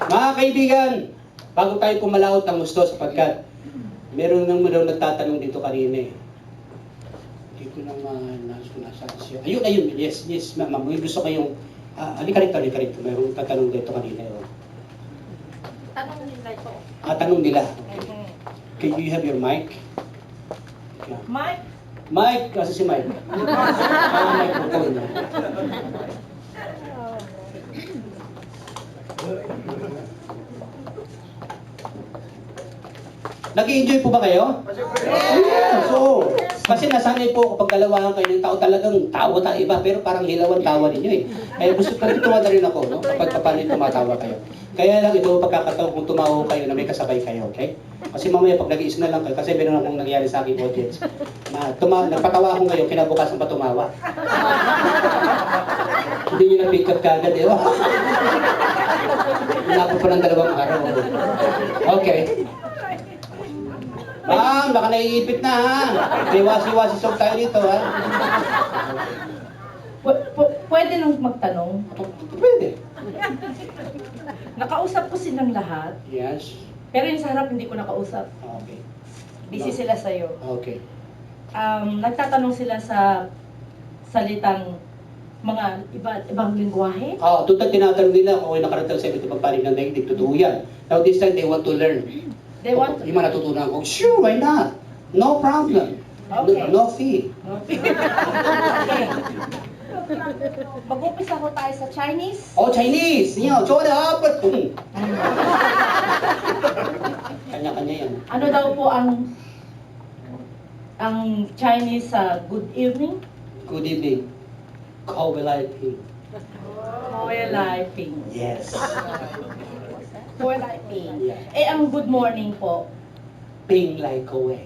Mga kaibigan, bago tayo pumalaot ng gusto sapagkat meron nang daw nagtatanong dito kanina eh. Hindi ko na nais ko nasaan siya. Ayun, yes, ma'am. May gusto kayong, halika rito. Mayroong tatanong dito kanina. Tanong nila ito. Tanong nila. Can you have your mic? Yeah. Mike? Mike, kasi si Mike. Microphone. Nag-i-enjoy po ba kayo? Yes! So, kasi nasanay po kapag dalawahan kayo ng tao, talagang tawa tayo iba, pero parang hilawan tawa ninyo eh. Kaya gusto ko tuwa na rin ako, no? Kapag paano tumatawa kayo. Kaya lang ito, pagkakataon kung tumawa kayo na may kasabay kayo, okay? Kasi mamaya pag nag-iis na lang kayo, kasi meron akong nangyari sa aking audience, na nagpatawa ako ngayon, kinabukasan pa tumawa. Hindi nyo na-pick up kagad eh. Inabot pa ng 2 araw. Okay. Ma'am, baka naiipit na ha. May wasi-wasi song tayo dito ha. Pwede nang magtanong? Pwede. Nakausap ko silang lahat, Yes. pero yung sa harap hindi ko nakausap. Okay. Busy sila sa'yo. Okay. Nagtatanong sila sa salitang mga ibang lingwahe. Doon na tinatanong nila kung ay nakarating sa iba't ibang panig ng daigdig. Totoo yan. Now this time they want to learn. They want Yung mga natutunan ko, sure, why not? No problem. Okay. No fee. Okay. Mag-umpisa ko tayo sa Chinese. Oh, Chinese! Niyo, choda apat. Kanya-kanya yan. Ano daw po ang Chinese sa good evening? Good evening. How will I be? Well, I think. Yes. Well, I think. Yeah. Eh, ang good morning po. Ping like away.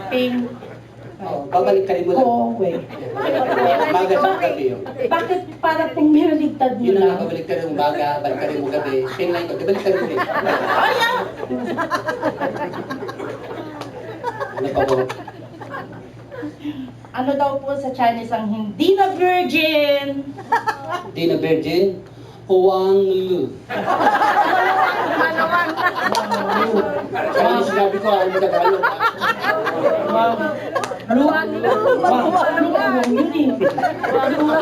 Ping. Babalik ka rin mo lang. Kowe. Umaga sa gabi yun. Bakit para pong binaligtad nyo Yun lang? ang babalik ka rin umaga, balik ka rin mo gabi. Ping like away. Balik ka rin ulit. Ay, Ano pa po? Ano daw po sa Chinese ang hindi na virgin? Di na virgin? Huwang Lu. Ano sinabi ko, ano mo Tagalog? Luwang lu. Luwang yun eh.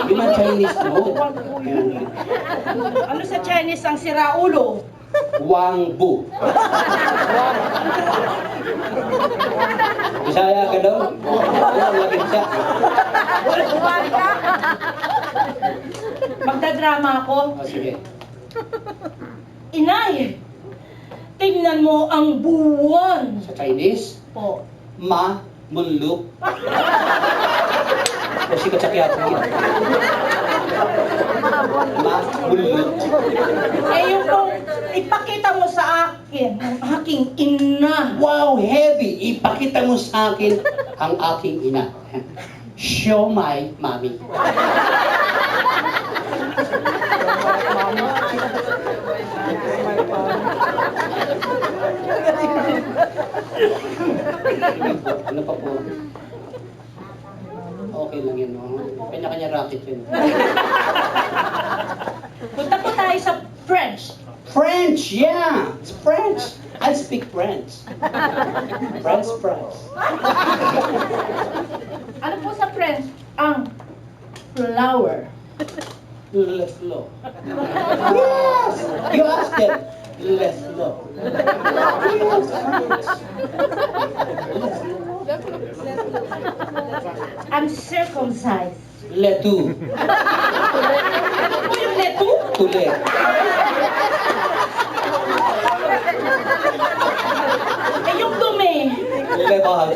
Yun ang Chinese mo. Ano sa Chinese ang siraulo? Wang Bu. Bisaya ka daw? Wala, lagi siya. Magdadrama ako. Sige. Inay, tingnan mo ang buwan. Sa Chinese, Po. Ma Munluk. Kasi katsakya ko yan. Ma Munluk. Eh yung kung ipakita mo sa akin ang aking ina. Wow, heavy! Ipakita mo sa akin ang aking ina. Show my mommy. Ano pa po? Okay lang yan, no? Kanya-kanya racket yun. Punta po tayo sa French. French, yeah! It's French! I speak French. French. Ano po sa French? Ang flower. Le flow. Yes! You asked it. Le flow. Yes, French. I'm circumcised. Le tout. Ano po yung leto? Tule. Eh yung dumi. Le bahag.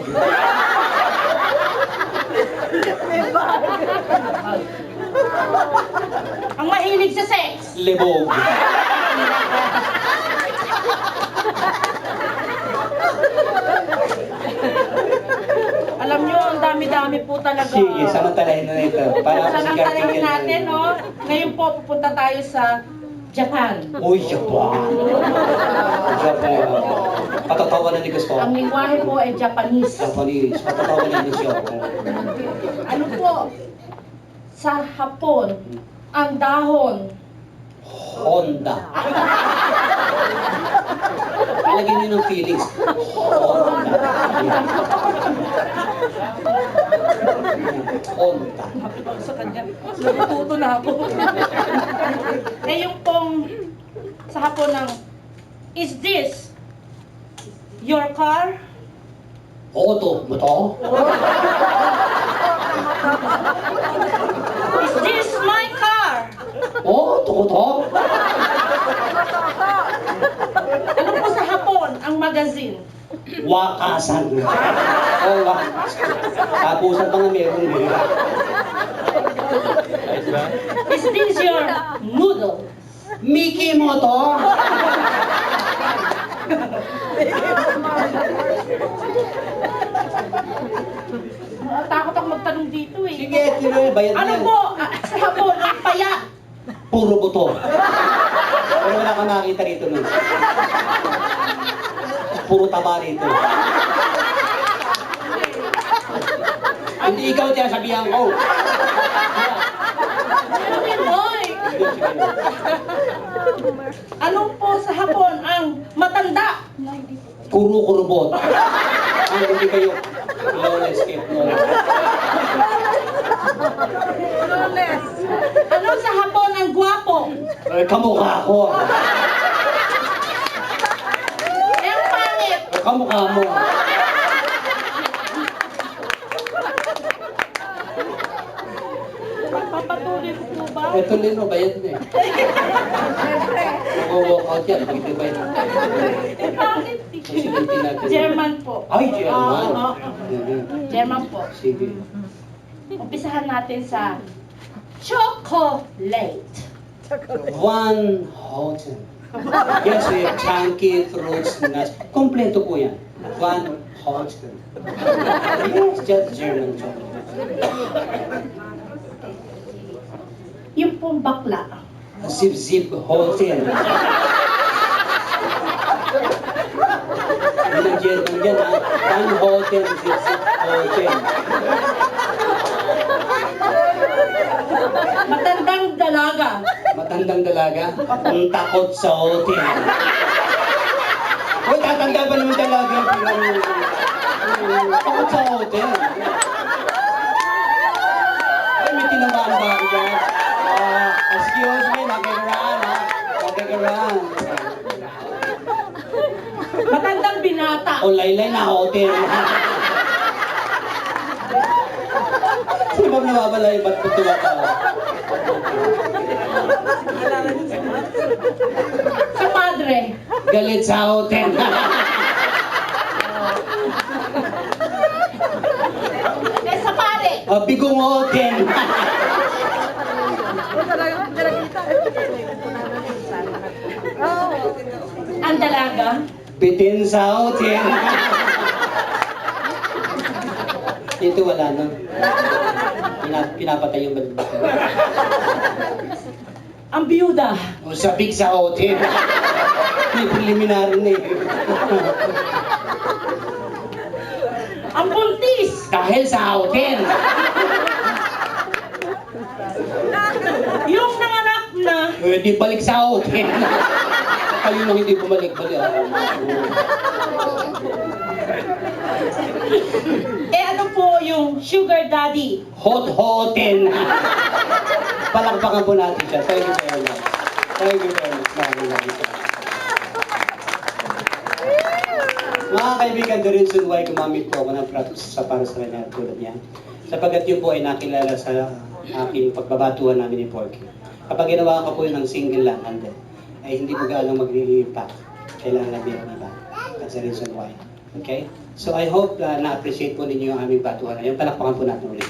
Ang mahilig sa sex. Le bog. Alam nyo, ang dami-dami po talaga. Sige, samantalahin na ito. Para kasi Samantalahin natin, no? Ngayon po, pupunta tayo sa Japan. Uy, Japan. Japan. Patatawanan ni gusto. Ang lingwahe po ay Japanese. Japanese. Patatawanan ni siya. Ano po? sa hapon ang dahon? Honda. Palagyan niyo ng feelings. Honda. Honda. Sa kanya, natututo na ako. Eh yung pong sa hapon ng, is this your car? Auto. Motor. Is this my car? Oh, tukotok. Ano po sa hapon ang magazine? Wakasan. Oh, wakas. Tapusan pa nga meron eh. Is this your noodle? Mickey Motor. Takot ako magtanong dito eh. Sige, tuloy. Bayad Ano yan. po sa hapon ang paya? Puro buto. Pero wala kang makakita rito nun. Puro taba rito. Hindi ikaw tiyan sabihan ko. Hoy! Ano po sa hapon ang matanda? Kuro-kurubot. Ang hindi kayo. Lawless kayo. Lawless. Ano sa hapon ang gwapo? Kamukha ko. Eh ang pangit? Kamukha mo. Papatuloy ko po ba? Ito Lino, bayad na eh. Mag-walk out yan. Pagkita bayad. Eh bakit? Susulitin natin. German po. Ay, German. German po. Sige. Umpisahan natin sa chocolate. Van Houten. Yes, we have chunky fruits, nuts. Kompleto po yan. Van Houten. Yes, just German chocolate. Yung pong bakla. Zip Zip Houten. Yan ang German yan, ha? Van Houten, Zip Zip Houten. Matandang dalaga. Matandang dalaga, ang takot sa hotel. Uy, tatanda pa naman dalaga. Takot sa hotel. Ay, may tinamaan ba ako dyan? Excuse me, nagagaran, ha? Nagagaran. Matandang binata. O, laylay na hotel. Sino ba nababalay? Ba't ko tumatao? Sa padre. Galit sa hotel. Eh sa pare. Bigong hotel. Ang dalaga. Bitin sa hotel. Dito wala na. Pinapatay yung balibak. Ang biyuda. O sabik sa hotel. May preliminary na eh. Ang buntis. Dahil sa hotel. Yung nanganak na. Di balik sa hotel. Kayo nang hindi bumalik-balik. Eh ano po yung sugar daddy? Hot hotel. Palakpakan po natin siya. Thank you very much. Thank you very much. Maraming. Mga kaibigan, the reason why gumamit po ako ng products sa para sa kanya tulad niya. Sapagat yun po ay nakilala sa aking pagbabatuhan namin ni Porky. Kapag ginawa ko po yun ng single lang, ay hindi po gaano mag-impact. Kailangan lang din iba. That's the reason why. Okay? So I hope na-appreciate po ninyo ang aming batuhan. Ayun, palakpakan po natin ulit.